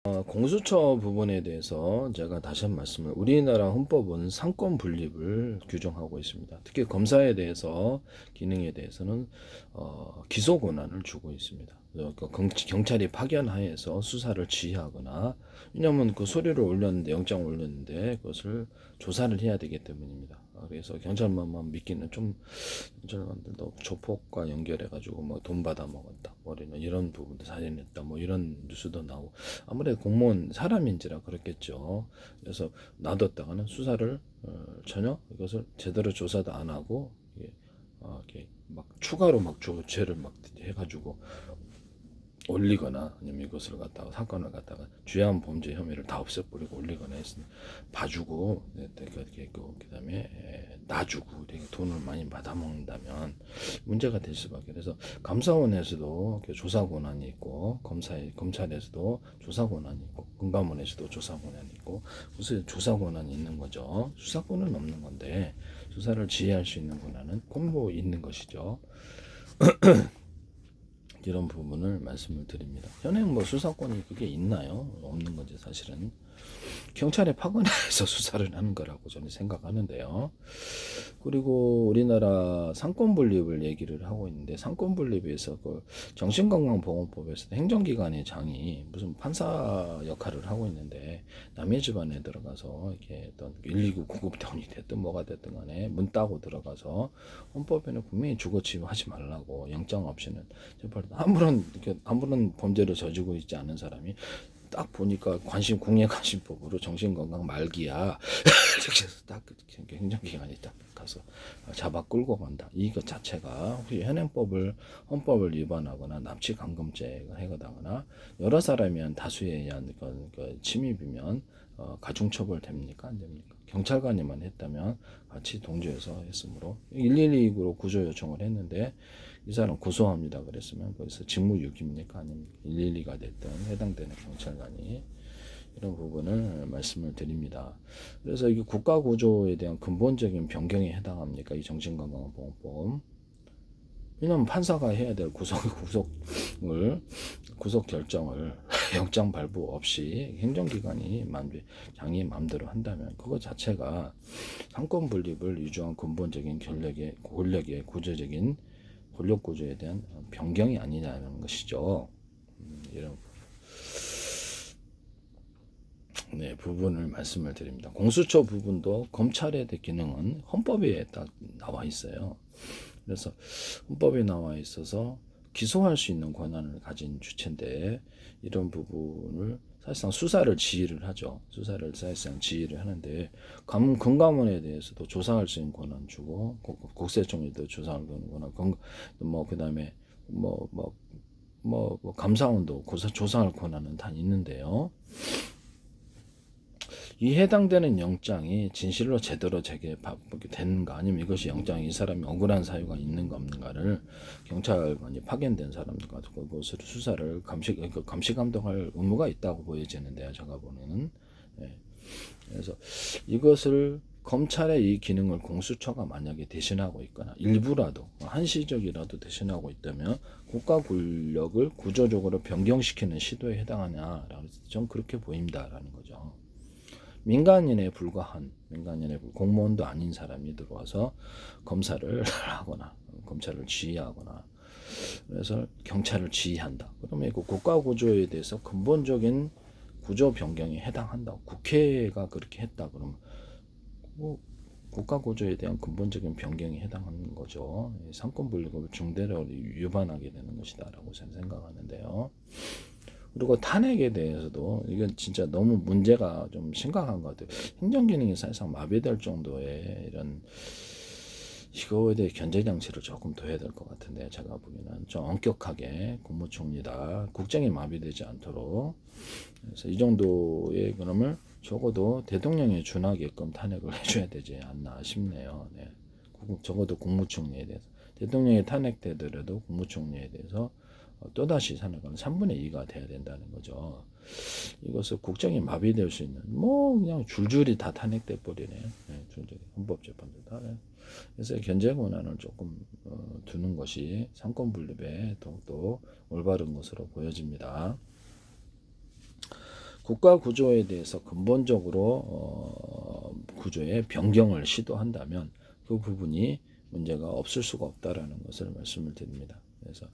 공수처 부분에 대해서 제가 다시 한 말씀을 우리나라 헌법은 상권 분립을 규정하고 있습니다. 특히 검사에 대해서 기능에 대해서는 기소 권한을 주고 있습니다. 경찰이 파견하에서 수사를 지휘하거나 왜냐하면 그 서류를 올렸는데 영장을 올렸는데 그것을 조사를 해야 되기 때문입니다. 그래서 경찰만만 믿기는 좀 경찰관들도 조폭과 연결해가지고 뭐 돈 받아 먹었다, 뭐 이런 부분도 살인했다, 뭐 이런 뉴스도 나오고 아무래도 공무원 사람인지라 그렇겠죠. 그래서 놔뒀다가는 수사를 전혀 이것을 제대로 조사도 안 하고 이렇게 막 추가로 막 죄를 막 해가지고 올리거나 아니면 이것을 갖다가 사건을 갖다가 주요한 범죄 혐의를 다 없애버리고 올리거나 했으니 봐주고 그다음에 놔주고 돈을 많이 받아먹는다면 문제가 될 수밖에. 그래서 감사원에서도 조사 권한이 있고 검찰에서도 조사 권한이 있고 금감원에서도 조사 권한이 있고 무슨 조사 권한이 있는 거죠. 수사권은 없는 건데 수사를 지휘할 수 있는 권한은 공보 있는 것이죠. 이런 부분을 말씀을 드립니다. 현행 뭐 수사권이 그게 있나요? 없는 거지 사실은. 경찰에 파견해서 수사를 하는 거라고 저는 생각하는데요. 그리고 우리나라 상권 분립을 얘기를 하고 있는데 상권 분립에서 그 정신건강보건법에서 행정기관의 장이 무슨 판사 역할을 하고 있는데 남의 집안에 들어가서 이렇게 어떤 119 구급대원이 됐든 뭐가 됐든 간에 문 따고 들어가서 헌법에는 분명히 주거침입하지 말라고 영장 없이는 아무런 범죄를 저지르고 있지 않은 사람이 딱 보니까 국내관심법으로 정신건강 말기야. 이렇게 해서 딱 행정기관이 딱 가서 잡아 끌고 간다. 이거 자체가 혹시 헌법을 위반하거나 납치 강금죄가 해당하거나 여러 사람이 한 다수에 의한 그 침입이면 가중처벌 됩니까? 안 됩니까? 경찰관이만 했다면 같이 동조해서 했으므로 112로 구조 요청을 했는데 이 사람 고소합니다 그랬으면 거기서 직무유기입니까? 아니면 112가 됐든 해당되는 경찰관이 이런 부분을 말씀을 드립니다. 그래서 이 국가구조에 대한 근본적인 변경에 해당합니까? 이 정신건강보건법. 왜냐하면 판사가 해야 될 구속 결정을 영장 발부 없이 행정기관이 장이 마음대로 한다면 그거 자체가 상권 분립을 위조한 근본적인 권력의 구조적인 권력 구조에 대한 변경이 아니냐는 것이죠. 이런 부분을 말씀을 드립니다. 공수처 부분도 검찰의 기능은 헌법에 딱 나와 있어요. 그래서 헌법에 나와 있어서 기소할 수 있는 권한을 가진 주체인데 이런 부분을 사실상 수사를 지휘를 하죠. 수사를 사실상 지휘를 하는데 금감원에 대해서도 조사할 수 있는 권한 주고 국세청에도 조사할 수 있는 권한 뭐 그다음에 감사원도 조사할 권한은 다 있는데요. 이 해당되는 영장이 진실로 제대로 되는가 아니면 이것이 영장이 이 사람이 억울한 사유가 있는가 없는가를 경찰관이 파견된 사람들과 그것을 수사를 감시 감독할 의무가 있다고 보여지는데요. 제가 보는. 그래서 이것을 검찰의 이 기능을 공수처가 만약에 대신하고 있거나 일부라도 한시적이라도 대신하고 있다면 국가 권력을 구조적으로 변경시키는 시도에 해당하냐라고 전 그렇게 보입니다라는 거죠. 민간인에 불과한 공무원도 아닌 사람이 들어와서 검사를 하거나 검찰을 지휘하거나 그래서 경찰을 지휘한다. 그러면 그 국가 구조에 대해서 근본적인 구조 변경에 해당한다. 국회가 그렇게 했다. 그러면 국가 구조에 대한 근본적인 변경에 해당하는 거죠. 상권 분립을 중대로 위반하게 되는 것이다라고 저는 생각하는데요. 그리고 탄핵에 대해서도 이건 진짜 너무 문제가 좀 심각한 것 같아요. 행정기능이 사실상 마비될 정도의 이런 이거에 대해 견제 장치를 조금 더 해야 될 것 같은데 제가 보기에는 좀 엄격하게 국무총리다 국정이 마비되지 않도록 그래서 이 정도의 그럼을 적어도 대통령에 준하게끔 탄핵을 해줘야 되지 않나 싶네요. 네. 적어도 국무총리에 대해서 대통령이 탄핵되더라도 국무총리에 대해서 또다시 탄핵은 3분의 2가 돼야 된다는 거죠. 이것을 국정이 마비될 수 있는 그냥 줄줄이 다 탄핵돼 버리네요. 네, 헌법재판도 다. 네. 그래서 견제 권한을 조금 두는 것이 상권 분립에 더욱더 올바른 것으로 보여집니다. 국가 구조에 대해서 근본적으로 구조의 변경을 시도한다면 그 부분이 문제가 없을 수가 없다라는 것을 말씀을 드립니다. 그래서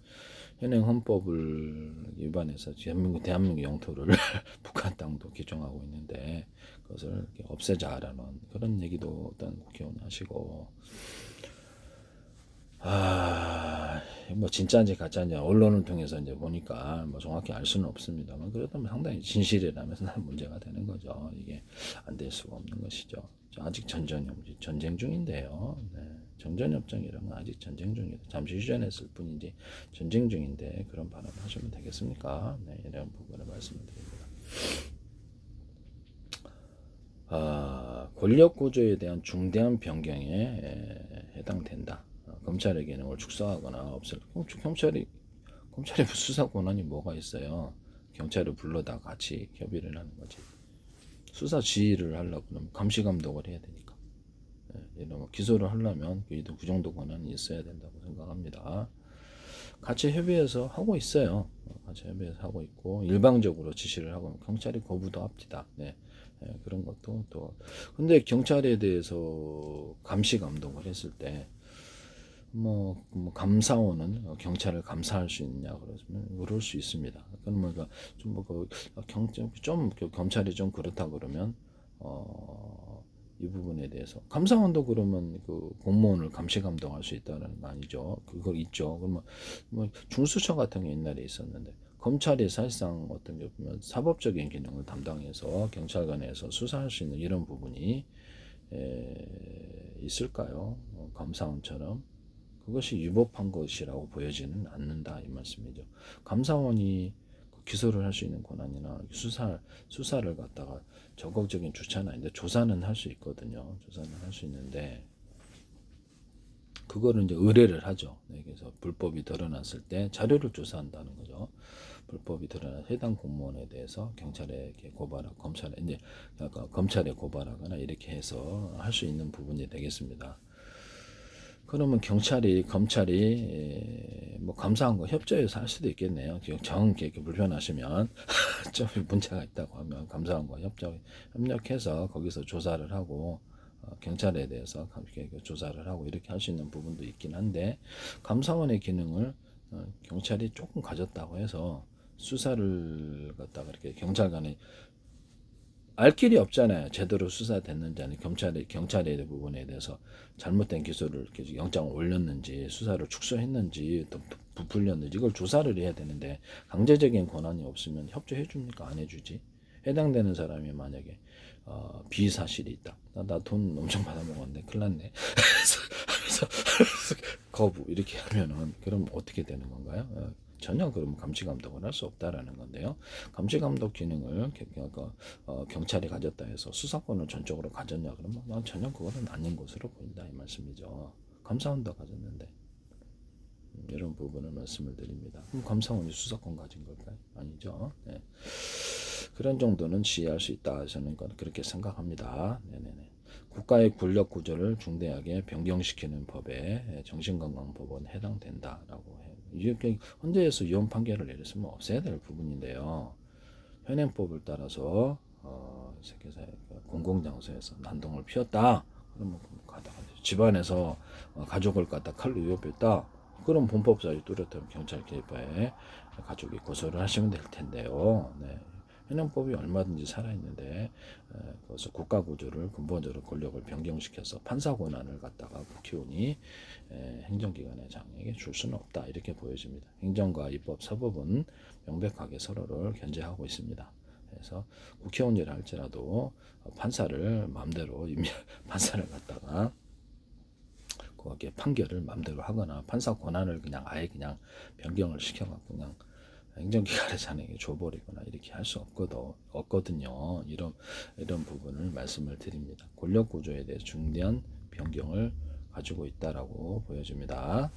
현행 헌법을 위반해서 대한민국 영토를 북한 땅도 규정하고 있는데 그것을 없애자라는 그런 얘기도 어떤 국회의원이 하시고, 뭐 진짜인지 가짜인지 언론을 통해서 이제 보니까 뭐 정확히 알 수는 없습니다만 그래도 상당히 진실이라면서 문제가 되는 거죠. 이게 안 될 수가 없는 것이죠. 아직 전쟁 중인데요. 네. 정전협정이란 건 아직 전쟁 중이다. 잠시 휴전했을 뿐이지 전쟁 중인데 그런 발언을 하시면 되겠습니까? 네, 이런 부분을 말씀을 드립니다. 권력 구조에 대한 중대한 변경에 해당된다. 검찰의 기능을 축소하거나 없앨. 경찰이 수사 권한이 뭐가 있어요? 경찰을 불러다 같이 협의를 하는 거지. 수사 지휘를 하려고 그러면 감시 감독을 해야 되니까. 이런 기소를 하려면 그 정도 권한이 있어야 된다고 생각합니다. 같이 협의해서 하고 있어요. 같이 협의해서 하고 있고 일방적으로 지시를 하고 경찰이 거부도 합니다. 네. 그런 것도 또 근데 경찰에 대해서 감시 감독을 했을 때 뭐 감사원은 경찰을 감사할 수 있냐 그러면 그럴 수 있습니다. 그러면 좀 검찰이 좀 그렇다 그러면 이 부분에 대해서 감사원도 그러면 그 공무원을 감시 감독할 수 있다는 거 아니죠? 그거 있죠. 그러면 뭐 중수처 같은 게 옛날에 있었는데 검찰이 사실상 어떤 게 보면 사법적인 기능을 담당해서 경찰관에서 수사할 수 있는 이런 부분이 있을까요? 감사원처럼 그것이 위법한 것이라고 보여지는 않는다 이 말씀이죠. 감사원이 기소를 할 수 있는 권한이나 수사를 갖다가 적극적인 주체는 아닌데 조사는 할 수 있거든요. 조사는 할 수 있는데 그거를 이제 의뢰를 하죠. 네, 그래서 불법이 드러났을 때 자료를 조사한다는 거죠. 불법이 드러난 해당 공무원에 대해서 경찰에게 고발하고 검찰에 고발하거나 이렇게 해서 할 수 있는 부분이 되겠습니다. 그러면 검찰이 뭐 감사한 거 협조해서 할 수도 있겠네요. 정확히 이렇게 불편하시면 좀 문제가 있다고 하면 감사한 거 협력해서 거기서 조사를 하고 경찰에 대해서 조사를 하고 이렇게 할 수 있는 부분도 있긴 한데 감사원의 기능을 경찰이 조금 가졌다고 해서 수사를 갖다가 이렇게 경찰관이 알 길이 없잖아요. 제대로 수사됐는지 아니 경찰의 부분에 대해서 잘못된 기소를 이렇게 영장을 올렸는지 수사를 축소했는지 또 부풀렸는지 이걸 조사를 해야 되는데 강제적인 권한이 없으면 협조해 줍니까? 안 해주지? 해당되는 사람이 만약에 비사실이 있다. 나 돈 엄청 받아 먹었는데 큰일 났네. 하면서 거부 이렇게 하면은 그럼 어떻게 되는 건가요? 전혀 그럼 감시 감독을 할 수 없다라는 건데요. 감시 감독 기능을 경찰이 가졌다 해서 수사권을 전적으로 가졌냐 그러면 난 전혀 그거는 아닌 것으로 보인다 이 말씀이죠. 감사원도 가졌는데 이런 부분을 말씀을 드립니다. 그럼 감사원이 수사권 가진 걸까요? 아니죠. 네. 그런 정도는 지휘할 수 있다. 저는 그렇게 생각합니다. 네네네. 국가의 권력 구조를 중대하게 변경시키는 법에 정신건강법원에 해당된다라고 해요. 이렇게 헌재에서 이혼 판결을 내렸으면 없애야 될 부분인데요. 현행법을 따라서 공공장소에서 난동을 피웠다. 그러면 가다가 집안에서 가족을 갖다 칼로 위협했다. 그럼 본법사위 뚜렷하면 경찰 개입하에 가족이 고소를 하시면 될 텐데요. 네. 현행법이 얼마든지 살아있는데 그래서 국가 구조를 근본적으로 권력을 변경시켜서 판사 권한을 갖다가 국회의원이 행정기관의 장에게 줄 수는 없다 이렇게 보여집니다. 행정과 입법, 사법은 명백하게 서로를 견제하고 있습니다. 그래서 국회의원이라 할지라도 판사를 마음대로 판사를 갖다가 그렇게 판결을 마음대로 하거나 판사 권한을 아예 변경을 시켜갖고 그냥 행정기관의 장에게 줘버리거나 이렇게 할 수 없거든요. 이런 부분을 말씀을 드립니다. 권력 구조에 대해 중대한 변경을 가지고 있다라고 보여집니다.